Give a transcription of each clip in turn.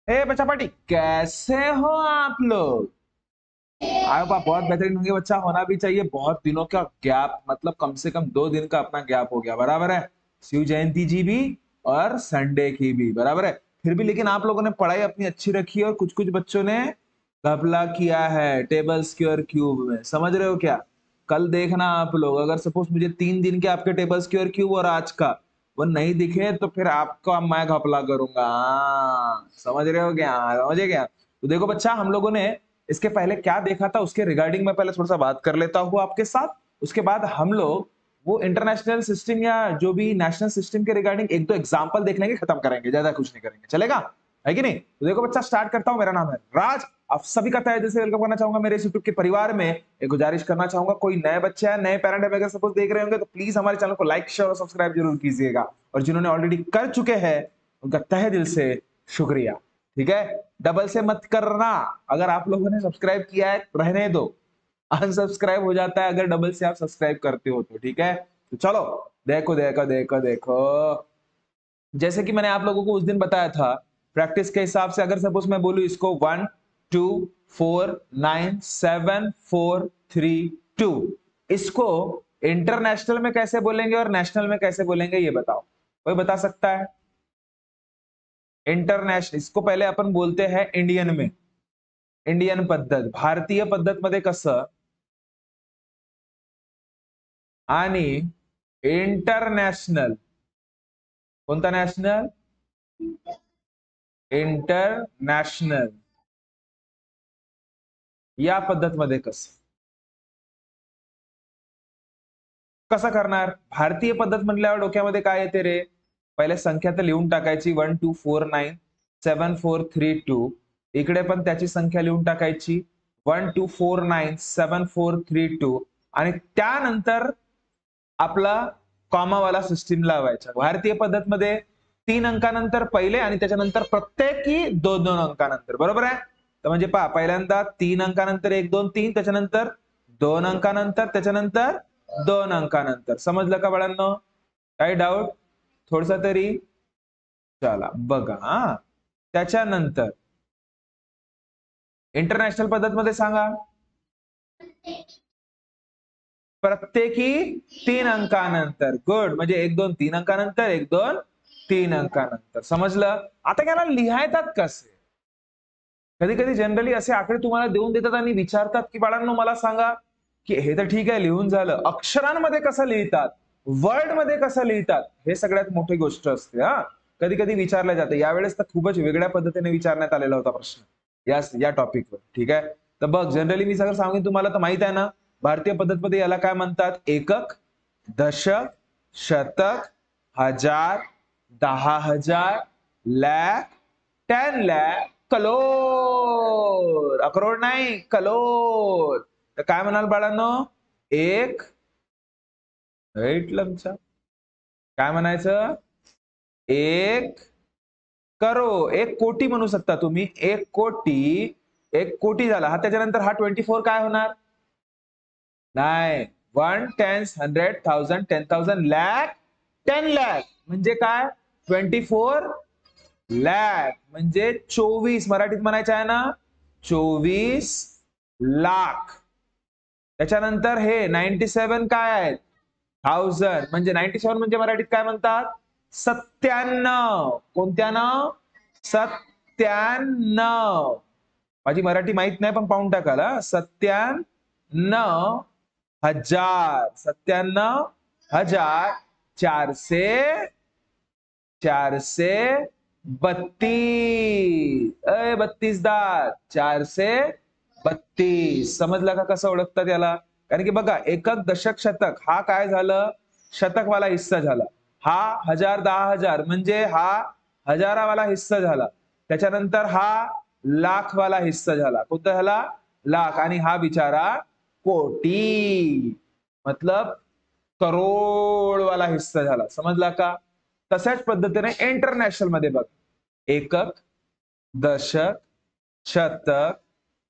ए बच्चा पार्टी, कैसे हो आप लोग? आए बा बहुत बेहतरीन होंगे। बच्चा होना भी चाहिए। बहुत दिनों का गैप, मतलब कम से कम 2 दिन का अपना गैप हो गया, बराबर है। शिव जयंती जी भी और संडे की भी, बराबर है। फिर भी लेकिन आप लोगों ने पढ़ाई अपनी अच्छी रखी है और कुछ कुछ बच्चों ने घपला किया है टेबल स्क्वायर क्यूब में, समझ रहे हो क्या? कल देखना आप लोग, अगर सपोज मुझे 3 दिन के आपके टेबल स्क्वायर क्यूब और आज का वो नहीं दिखे तो फिर आपका मैं घपला करूंगा। समझ रहे हो क्या? समझे क्या? तो देखो बच्चा, हम लोगों ने इसके पहले क्या देखा था उसके रिगार्डिंग मैं पहले थोड़ा सा बात कर लेता हूँ आपके साथ। उसके बाद हम लोग वो इंटरनेशनल सिस्टम या जो भी नेशनल सिस्टम के रिगार्डिंग एक दो एग्जांपल देख लेंगे, खत्म करेंगे, ज्यादा कुछ नहीं करेंगे, चलेगा? है कि नहीं? तो देखो बच्चा, स्टार्ट करता हूं। मेरा नाम है राज। आप सभी का तहे दिल से वेलकम करना चाहूंगा मेरे इस यूट्यूब के परिवार में। एक गुजारिश करना चाहूंगा, कोई नए बच्चे हैं, नए पेरेंट अगर सपोज देख रहे होंगे तो प्लीज हमारे चैनल को लाइक शेयर और सब्सक्राइब जरूर कीजिएगा। और जिन्होंने ऑलरेडी कर चुके हैं उनका तहे दिल से शुक्रिया। ठीक है, डबल से मत करना। अगर आप लोगों ने सब्सक्राइब किया है रहने दो, अनसब्सक्राइब हो जाता है अगर डबल से आप सब्सक्राइब करते हो तो। ठीक है, तो चलो देखो देखो देखो देखो, जैसे कि मैंने आप लोगों को उस दिन बताया था प्रैक्टिस के हिसाब से, अगर सपोज मैं बोलूं इसको 1 2 4 9 7 4 3 2, इसको इंटरनेशनल में कैसे बोलेंगे और नेशनल में कैसे बोलेंगे ये बताओ, कोई बता सकता है? इंटरनेशनल, इसको पहले अपन बोलते हैं इंडियन में, इंडियन पद्धत, भारतीय पद्धत मध्ये कसं, आणि इंटरनॅशनल, कोणता नॅशनल? इंटरनॅशनल या पद्धत मध्ये कसं कसं करणार? भारतीय पद्धत म्हटल्यावर डोक्यामध्ये काय येते रे? पहिले संख्या तर लिहून टाकायची, 1 2 4 9 7 4 3 2, इकडे पण त्याची संख्या लिहून टाकायची 1 2 4 9 7 4 3 2, आणि त्यानंतर आपला कॉमावाला सिस्टीम लावायचा। भारतीय पद्धत मध्ये 3 अंकानंतर पहिले आणि त्याच्यानंतर प्रत्येकी 2 2 अंकानंतर, बरोबर आहे? तर म्हणजे पहा, पहिल्यांदा 3 अंकानंतर 1 2 3, त्याच्यानंतर 2 अंकानंतर, त्याच्यानंतर 2 अंकानंतर। समजलं का बाळांनो? काही डाऊट थोडसा तरी? चला बघा हा, त्याच्यानंतर इंटरनॅशनल पद्धत मध्ये सांगा, प्रत्येकी 3 अंकानंतर। गुड, म्हणजे 1 2 3 अंकानंतर, 1 2 3 अंकानंतर। समजलं? आता याला लिहायतात कसे? कधी कधी जनरली असे आकडे तुम्हाला देऊन देतात आणि विचारतात की बाळांनो मला सांगा की हे तर ठीक आहे लिहून झालं, अक्षरांमध्ये कसं लिहितात, वर्ड मध्ये कसं लिहितात, हे सगळ्यात मोठी गोष्ट असते। हा, कधी कधी विचारलं जातं, यावेळेस तर खूपच वेगळ्या पद्धतीने विचारण्यात आलेला होता प्रश्न या टॉपिकवर। ठीक आहे, तर बघ जनरली मी सगळं सांगेन तुम्हाला, तर माहित आहे ना भारतीय पद्धतमध्ये याला काय म्हणतात? एकक, दशक, शतक, हजार, 10,000, लॅख, 10 लाख, कलोड, अक्रोड नाही कलोड। तर काय म्हणाल बाळांनो? एक लमचा काय म्हणायचं? 1 करोड, 1 कोटी म्हणू शकता तुम्ही, 1 कोटी, 1 कोटी झाला हा। त्याच्यानंतर हा 24 काय होणार? नाही, 1 10 100 1000 10,000 लॅख 10 लाख, म्हणजे काय? 24 लाख, म्हणजे 24, मराठीत म्हणायचं आहे ना 24 लाख। त्याच्यानंतर हे 97 काय आहेत? 1000, म्हणजे 97 म्हणजे मराठीत काय म्हणतात? 97। कोणत्या नाव? 97। माझी मराठी माहित नाही पण पाहून टाकाल हा, 97,000, 97,000 432, 32 दात 432। समजलं का कसं ओळखतात याला? कारण की बघा, एकक, दशक, शतक हा काय झालं? शतकवाला हिस्सा झाला। हा 1000 10,000 म्हणजे हा हजारावाला हिस्सा झाला। त्याच्यानंतर हा लाखवाला हिस्सा झाला। कोणता झाला? लाख। आणि हा बिचारा कोटी, मतलब करोड वाला हिस्सा झाला। समजला का? तशाच पद्धतीने इंटरनॅशनल मध्ये बघ, एकक, दशक, शतक,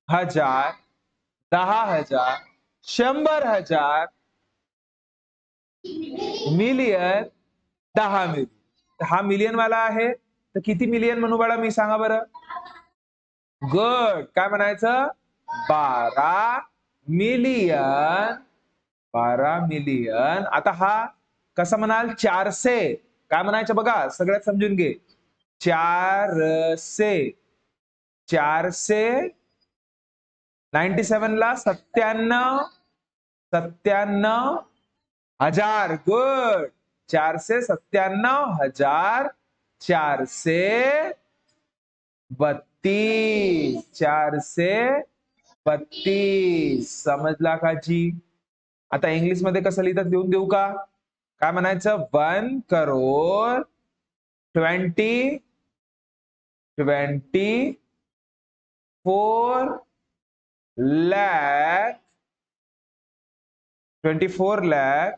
हजार, 10,000, 100,000, मिलियन, 10 मिलियन। हा मिलियन वाला आहे, तर किती मिलियन म्हणू बाळा मी, सांगा बरं? गुड. काय म्हणायचं? 12 मिलियन. 12 मिलियन. आता हा कसा म्हणाल? 400. काय म्हणायचं बघा, सगळ्यात समजून घे. 400. 97 ला 97. 97,000. गुड. 497,432. 432. समजला का जी? आता इंग्लिश मध्ये कसं लिहितात लिहून देऊ का? काय म्हणायचं? 1 करोड 24 लाख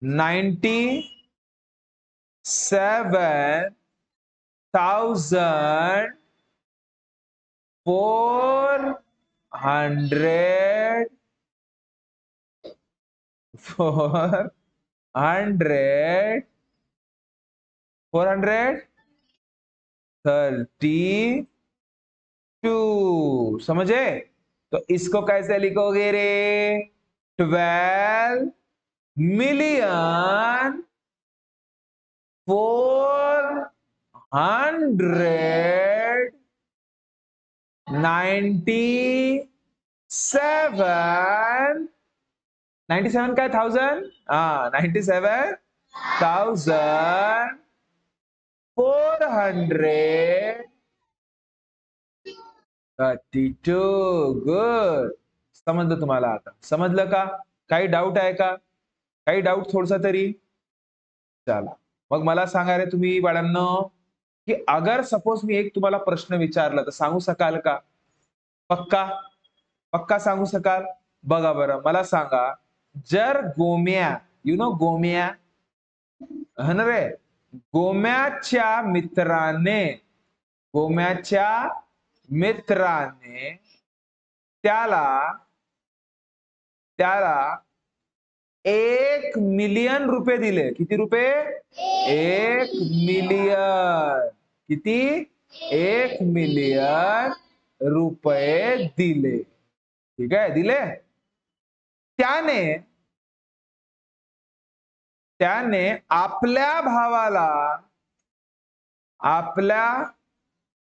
97,400. 432. समझे? तो इसको कैसे लिखोगे रे? 12,497. 97 काय? 1000. 97,432. गुड. समजलं तुम्हाला? आता समजलं का? काही डाऊट आहे का? काही डाऊट थोडसा तरी? चला मग मला सांगा रे तुम्ही बाळांनो, की अगर सपोज मी एक तुम्हाला प्रश्न विचारला तर सांगू शकाल का? पक्का? पक्का सांगू शकाल? बघा बरं, मला सांगा, जर गोम्या, यु नो गोम्या, ना रे, गोम्याच्या मित्राने त्याला त्याला 1 मिलियन रुपये दिले. किती रुपये? 1 मिलियन. किती? 1 मिलियन रुपये दिले. ठीक आहे, दिले. त्याने त्याने आपल्या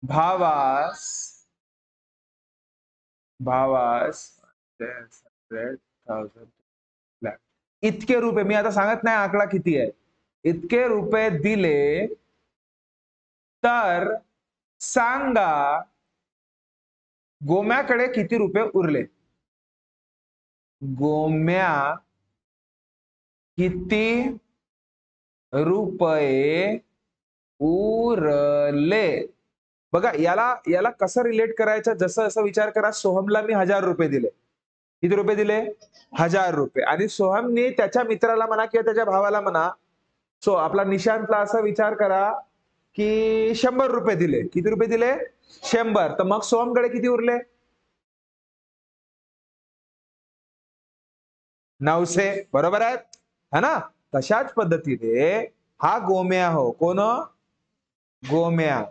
भावास 100,000 इतके रुपये, मी आता सांगत नाही आकडा किती आहे, इतके रुपये दिले, तर सांगा गोम्याकडे किती रुपये उरले? गोम्या किती रुपये उरले? बघा, याला कसं रिलेट करायचं? जसं असं विचार करा, सोहमला मी 1000 रुपये दिले. किती रुपये दिले? 1000 रुपये. आणि सोहमने त्याच्या मित्राला म्हणा किंवा त्याच्या भावाला म्हणा, सो आपला निशांतला असा विचार करा की 100 रुपये दिले. किती रुपये दिले? 100. तर मग सोहमकडे किती उरले? 900. बरोबर आहे, है ना? तशाच पद्धतीने हा गोम्या हो. कोण? गोम्या.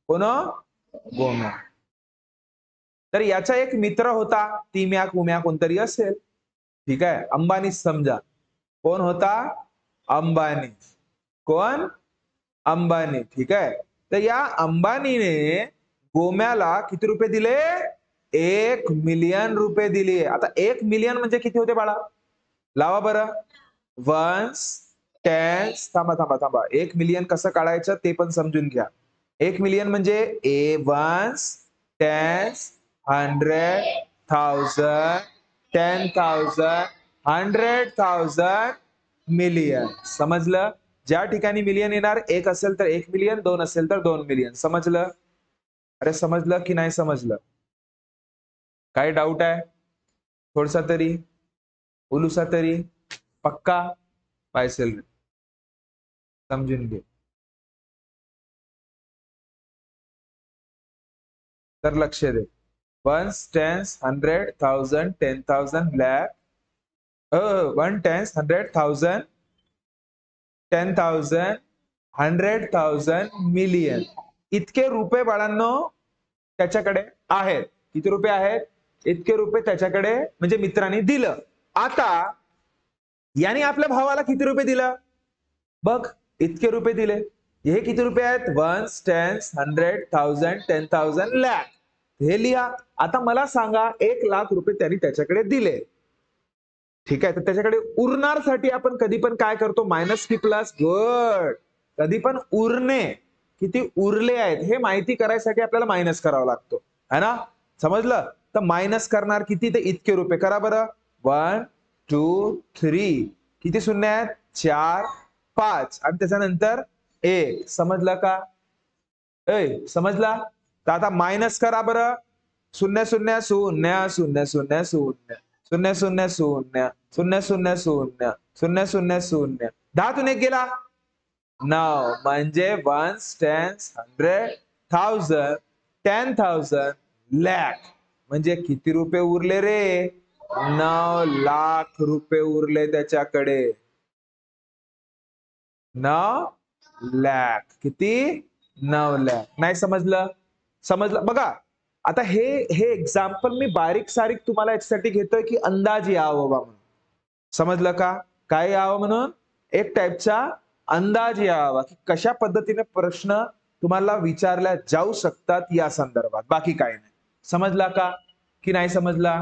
कोण? गोम्या. तर याचा एक मित्र होता, तिम्या कुम्या कोणतरी असेल. ठीक आहे, अंबानी समजा. कोण होता? अंबानी. कोण? अंबानी. ठीक आहे. तर या अंबानीने गोम्याला किती रुपये दिले? 1 मिलियन रुपये दिले. आता 1 मिलियन म्हणजे किती होते बाळा? लावा बरं. Ones, tens. थांबा थांबा थांबा, 1 मिलियन कसं काढायचं ते पण समजून घ्या. 1 मिलियन म्हणजे ए वन्स, टेन्स, 100,000, 10,000, 100,000, मिलियन. समजलं? ज्या ठिकाणी मिलियन येणार, 1 असेल तर 1 मिलियन, 2 असेल तर 2 मिलियन. समजलं? अरे समजलं की नाही समजलं? काही डाऊट आहे थोडसा तरी? उलूसा तरी? पक्का? पायसेल समजून घे. तर लक्ष दे. Ones, tens, 100,000, 10,000, lakh, 1 tens, 100,000, 10,000, 100,000, million. इतके रुपये बाळांनो त्याच्याकडे आहेत. किती रुपये आहेत? इतके रुपये त्याच्याकडे म्हणजे मित्रांनी दिलं. आता याने आपल्या भावाला किती रुपये दिला? बघ, इतके रुपये दिले. हे किती रुपये आहेत? 1, 10, 100, 1000, 10,000, lakh. हे लिहा. आता मला सांगा 1,00,000 रुपये त्यांनी त्याच्याकडे दिले. ठीक आहे, तर त्याच्याकडे उरणार साठी आपण कधी पण काय करतो? मायनस की प्लस? गुड. कधी पण उरणे, किती उरले आहेत हे माहिती करायसाठी आपल्याला मायनस करावा लागतो, है ना? समजलं? तर मायनस करणार किती? ते इतके रुपये करा बरं. 1, 2, 3. किती शून्य आहेत? 4, 5 आणि त्याच्यानंतर 1. समजलं का? समजला? तर आता मायनस करा बरं. 0 0 0 0 0 0 0 0 0 0 0 0 0 0 0. 10 तून 1 गेला 9. म्हणजे 1, 10, 100, 1000, 10,000, lakh. म्हणजे किती रुपये उरले रे? 9,00,000 रुपये उरले त्याच्याकडे. 9,00,000. किती? 9,00,000. नाही समजलं? समजलं बघा. आता हे एक्झाम्पल मी बारीक सारीक तुम्हाला याच्यासाठी घेतोय की अंदाज यावं म्हणून. समजलं का? काय यावं म्हणून? एक टाईपचा अंदाज यावा की कशा पद्धतीने प्रश्न तुम्हाला विचारल्या जाऊ शकतात या संदर्भात, बाकी काही नाही. समजला का की नाही समजला?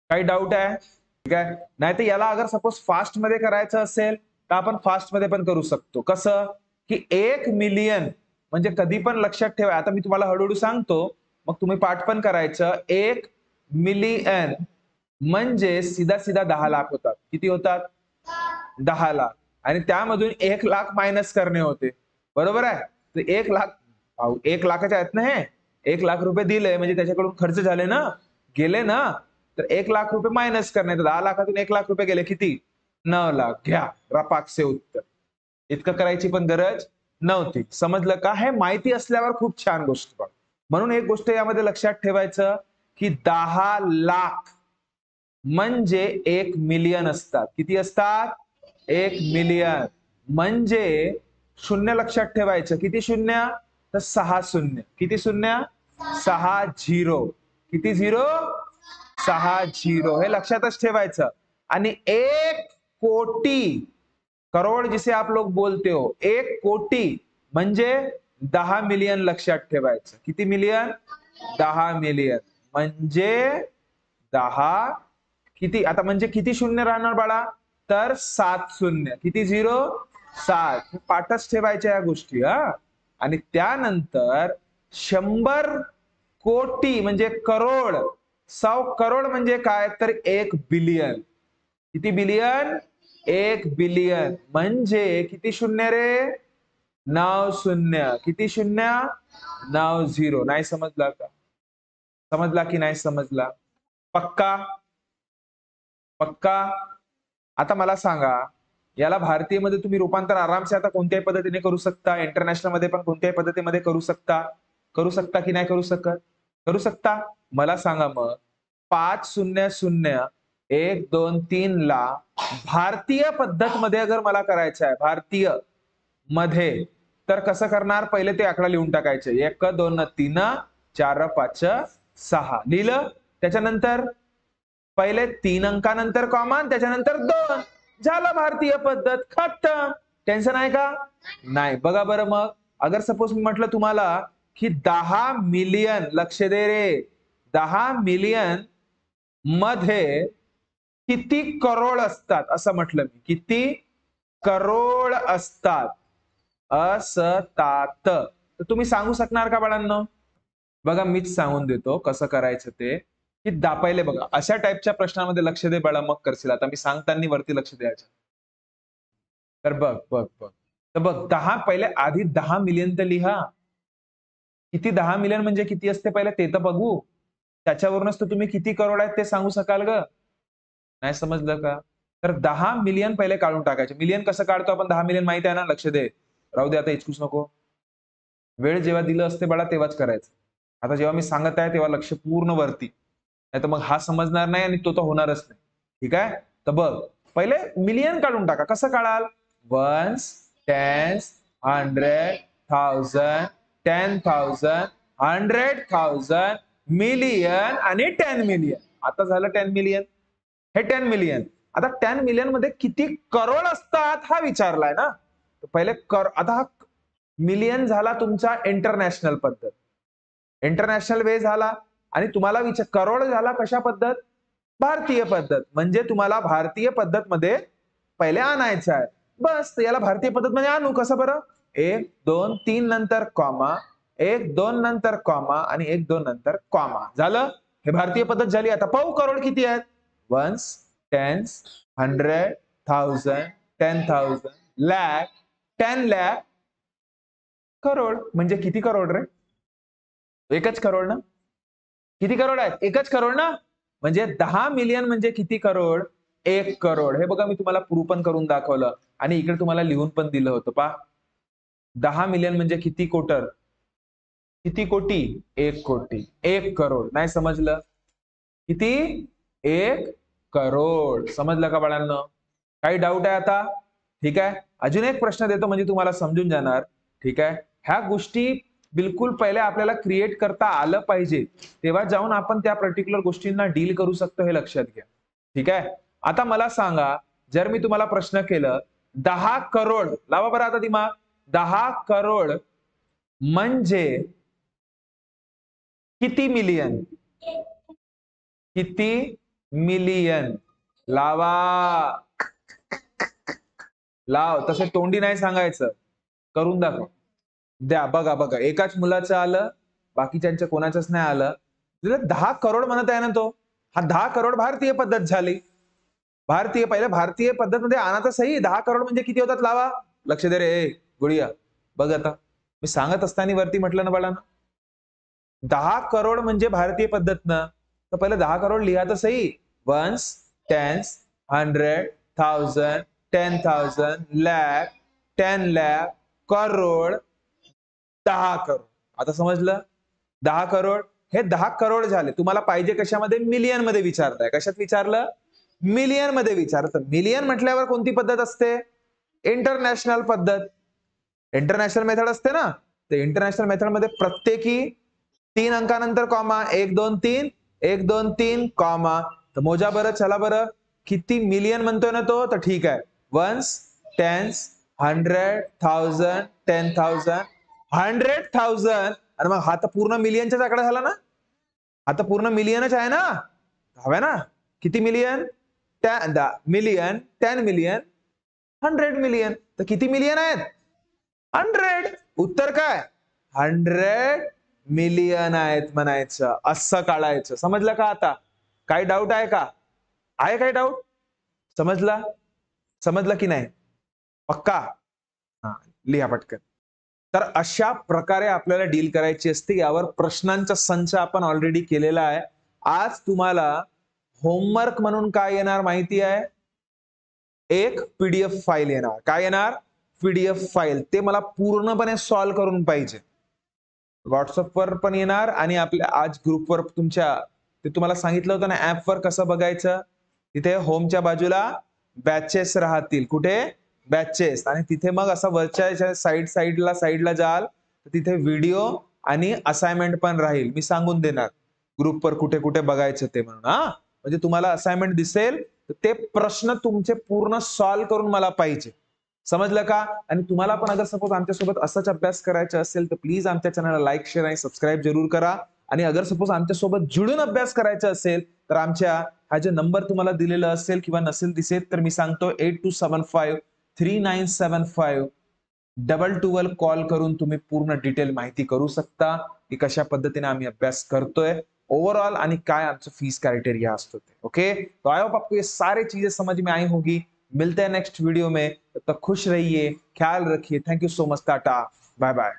काही डाऊट आहे? ठीक आहे. नाही तर याला अगर सपोज फास्ट मध्ये करायचं असेल तर आपण फास्ट मध्ये पण करू शकतो. कसं की 1 मिलियन म्हणजे कधी पण लक्षात ठेवा. आता मी तुम्हाला हळूहळू सांगतो, मग तुम्ही पाठ पण करायचं. 1 मिलियन म्हणजे सीधा सीधा 10,00,000 होतात. किती होतात? 10,00,000. आणि त्यामधून 1,00,000 मायनस करणे होते. बरोबर आहे? तर 1,00,000 1 लाखाच्या आहेत ना हे. 1,00,000 रुपये दिले म्हणजे त्याच्याकडून खर्च झाले ना, गेले ना. तर 1,00,000 रुपये मायनस करणे. तर 10 लाखातून 1,00,000 रुपये गेले किती? 9,00,000. घ्या रपाकसे उत्तर. इतकं करायची पण गरज नव्हती. समजलं का? हे माहिती असल्यावर खूप छान गोष्ट बघ. म्हणून एक गोष्ट यामध्ये लक्षात ठेवायचं की 10,00,000 म्हणजे 1 मिलियन असतात. किती असतात? 1 मिलियन. म्हणजे शून्य लक्षात ठेवायचं. किती शून्य? तर 6 शून्य. किती शून्य? 6 झिरो. किती झिरो? 6 झिरो. हे लक्षातच ठेवायचं. आणि 1 कोटी, करोड जिसे आप लोग बोलते हो, 1 कोटी म्हणजे 10 मिलियन लक्षात ठेवायचं. किती मिलियन? 10 मिलियन. म्हणजे 10 किती? आता म्हणजे किती शून्य राहणार बाळा? तर 7 शून्य. किती झिरो? 7. पाठच ठेवायच्या या गोष्टी. आणि त्यानंतर 100 कोटी म्हणजे करोड. 100 करोड म्हणजे काय? तर 1 बिलियन. किती बिलियन? 1 बिलियन. म्हणजे किती शून्य रे? 9 शून्य. किती शून्य? 9 झिरो. नाही समजला का? समजला की नाही समजला? पक्का? पक्का? आता मला सांगा, याला भारतीयमध्ये तुम्ही रूपांतर आरामसे आता कोणत्याही पद्धतीने करू शकता. इंटरनॅशनल मध्ये पण कोणत्याही पद्धतीमध्ये करू शकता. करू शकता की नाही करू शकत? करू शकता. मला सांगा मग 500 1 2 3 ला भारतीय पद्धत मध्ये अगर मला करायचं आहे, भारतीय मध्ये, तर कसं करणार? पहिले ते आकडा लिहून टाकायचे. 1 2 3 4 5 6 लिहिलं. त्याच्यानंतर पहिले 3 अंकानंतर कॉमन, त्याच्यानंतर 2. झालं भारतीय पद्धत. खतम. टेन्शन आहे का? नाही. बघा बरं मग अगर सपोज मी म्हटलं तुम्हाला की 10 मिलियन, लक्ष दे रे, 10 मिलियन मध्ये किती करोड असतात असं म्हटलं मी. किती करोड असतात असतात? तर तुम्ही सांगू शकणार का बाळांनो? बघा मीच सांगून देतो कसं करायचं ते. की पहिले बघा अशा टाईपच्या प्रश्नामध्ये लक्ष दे बाळा, मग करशील. आता मी सांगताना वरती लक्ष द्यायचं. तर बघ बघ बघ तर बघ 10 पहिले आधी 10 मिलियन तर लिहा. किती 10 मिलियन म्हणजे किती असते पहिले ते तर बघू. त्याच्यावरूनच तर तुम्ही किती करोड आहेत ते सांगू शकाल ग. नाही समजलं का? तर 10 मिलियन पहिले काढून टाकायचे. मिलियन कसं काढतो आपण? 10 मिलियन माहिती आहे ना? लक्ष दे. राहू दे आता इचकूच नको. वेळ जेव्हा दिलं असते बाळा तेव्हाच करायचं. आता जेव्हा मी सांगत आहे तेव्हा लक्ष पूर्ण वरती. नाही तर मग हा समजणार नाही आणि तो तर होणारच नाही. ठीक आहे? तर बघ पहिले मिलियन काढून टाका. कसं काढाल? 1 10 100 1000 10,000 100,000 मिलियन आणि 10 मिलियन. आता झालं 10 मिलियन. हे 10 मिलियन. आता 10 मिलियन मध्ये किती करोड असतात हा विचारलाय ना. पहिले आता हा मिलियन झाला तुमचा इंटरनॅशनल पद्धत, इंटरनॅशनल वे झाला, आणि तुम्हाला करोड झाला कशा पद्धत, भारतीय पद्धत. म्हणजे तुम्हाला भारतीय पद्धत मध्ये पहिले आणायचं आहे. बस याला भारतीय पद्धत मध्ये आणू. कसं बरं, 1 2 3 नंतर कॉमा, 1 2 नंतर कॉमा आणि 1 2 नंतर कॉमा. झालं, हे भारतीय पद्धत झाली. आता पाहू करोड किती आहेत. Ones, tens, 100, 1000, 10,000, lakh, 10 lakh, crore. म्हणजे किती करोड रे, एकच करोड ना. किती करोड आहेत, एकच करोड ना. म्हणजे 10 मिलियन म्हणजे किती करोड, 1 करोड. हे बघा मी तुम्हाला प्रूव्ह पण करून दाखवलं आणि इकडे तुम्हाला लिहून पण दिलं होतं पहा. 10 मिलियन म्हणजे किती कोटर, किती कोटी, 1 कोटी. 1 करोड. नाही समजलं, किती, 1 करोड. समजलं का बाळांनो, काही डाऊट आहे आता. ठीक आहे, अजून एक प्रश्न देतो म्हणजे तुम्हाला समजून जाणार. ठीक आहे, ह्या गोष्टी बिलकुल पहिले आपल्याला क्रिएट करता आलं पाहिजे, तेव्हा जाऊन आपण त्या पर्टिक्युलर गोष्टींना डील करू शकतो, हे लक्षात घ्या. ठीक आहे, आता मला सांगा, जर मी तुम्हाला प्रश्न केलं 10 करोड, लावा बरं आता दिमाग, 10 करोड म्हणजे किती मिलियन, किती मिलियन, लावा, लाव. तसे तोंडी नाही सांगायचं, करून दाखव. द्या, बघा बघा, एकाच मुलाचं आलं, बाकीच्यांच्या कोणाचंच नाही आलं. 10 करोड म्हणत आहे ना तो. हा 10 करोड भारतीय पद्धत झाली. भारतीय, पहिले भारतीय पद्धत मध्ये आणा तर सही. 10 करोड म्हणजे किती होतात, लावा. लक्ष दे रे गुडिया, बघ आता मी सांगत असताना वरती म्हटलं ना बाळांना, 10 करोड म्हणजे भारतीय पद्धत ना. तर पहिले 10 करोड लिहा तर सही. Ones, tens, 100, 1000, 10,000, lakh, 10 lakh, crore, 10 crore. आता समजलं, 10 करोड. हे 10 करोड झाले. तुम्हाला पाहिजे कशामध्ये, मिलियन मध्ये विचारताय. कशात विचारलं, मिलियन मध्ये विचारतं. मिलियन म्हटल्यावर कोणती पद्धत असते, इंटरनॅशनल पद्धत. इंटरनॅशनल मेथड असते ना. ते इंटरनॅशनल मेथड मध्ये प्रत्येकी 3 अंकानंतर कॉमा, 1 2 3, 1 2 3 कॉमा. तर मोजा बरं, चला बरं, किती मिलियन म्हणतोय ना तो. तर ठीक आहे, वन्स, टेन्स, 100, 1000, 10,000, 100,000. आणि मग हा तर पूर्ण मिलियनचाच आकडा झाला ना. हा तर पूर्ण मिलियनच आहे ना, हवे ना. किती मिलियन, मिलियन, 10 मिलियन, 100 मिलियन. तर किती मिलियन आहेत, 100. उत्तर काय, 100 मिलियन आहेत म्हणायचं, असं काढायचं. समजलं का आता, काही डाऊट आहे का, आहे काही डाऊट, समजला, समजलं की नाही, पक्का. हा, लिहा पटकन. तर अशा प्रकारे आपल्याला डील करायची असते. यावर प्रश्नांचा संच आपण ऑलरेडी केलेला आहे. आज तुम्हाला होमवर्क म्हणून काय येणार माहिती आहे, एक पीडीएफ फाईल येणार. काय येणार, पीडीएफ फाईल. ते मला पूर्णपणे सॉल्व्ह करून पाहिजे. व्हॉट्सअपवर पण येणार आणि आपल्या आज ग्रुपवर तुमच्या, ते तुम्हाला सांगितलं होतं ना ऍपवर कसं बघायचं. तिथे होमच्या बाजूला बॅचेस राहतील. कुठे, बॅचेस. आणि तिथे मग असं वरच्या साईडला जाल तर तिथे व्हिडिओ आणि असाइनमेंट पण राहील. मी सांगून देणार ग्रुपवर कुठे कुठे बघायचं ते म्हणून. हा, म्हणजे तुम्हाला असाइनमेंट दिसेल तर ते प्रश्न तुमचे पूर्ण सॉल्व्ह करून मला पाहिजे. समजलं का. आणि तुम्हाला पण अगर सपोज आमच्यासोबत असाच अभ्यास करायचा असेल तर प्लीज आमच्या चॅनलला लाईक, शेअर आणि सबस्क्राईब जरूर करा. आणि अगर सपोज आमच्यासोबत जुळून अभ्यास करायचा असेल तर आमच्या हा जे नंबर तुम्हाला दिलेला असेल किंवा नसेल दिसेल तर मी सांगतो 8275397522 कॉल करून तुम्ही पूर्ण डिटेल माहिती करू शकता की कशा पद्धतीने आम्ही अभ्यास करतोय ओवरऑल आणि काय आमचं फीस क्राइटेरिया असतो ते. ओके, तो आई होप आपको ये सारी चीजें समझ में आई होगी. मिलते हैं नेक्स्ट वीडियो में, तब तक खुश रहिए, ख्याल रखिए. Thank you so much, tata, bye bye.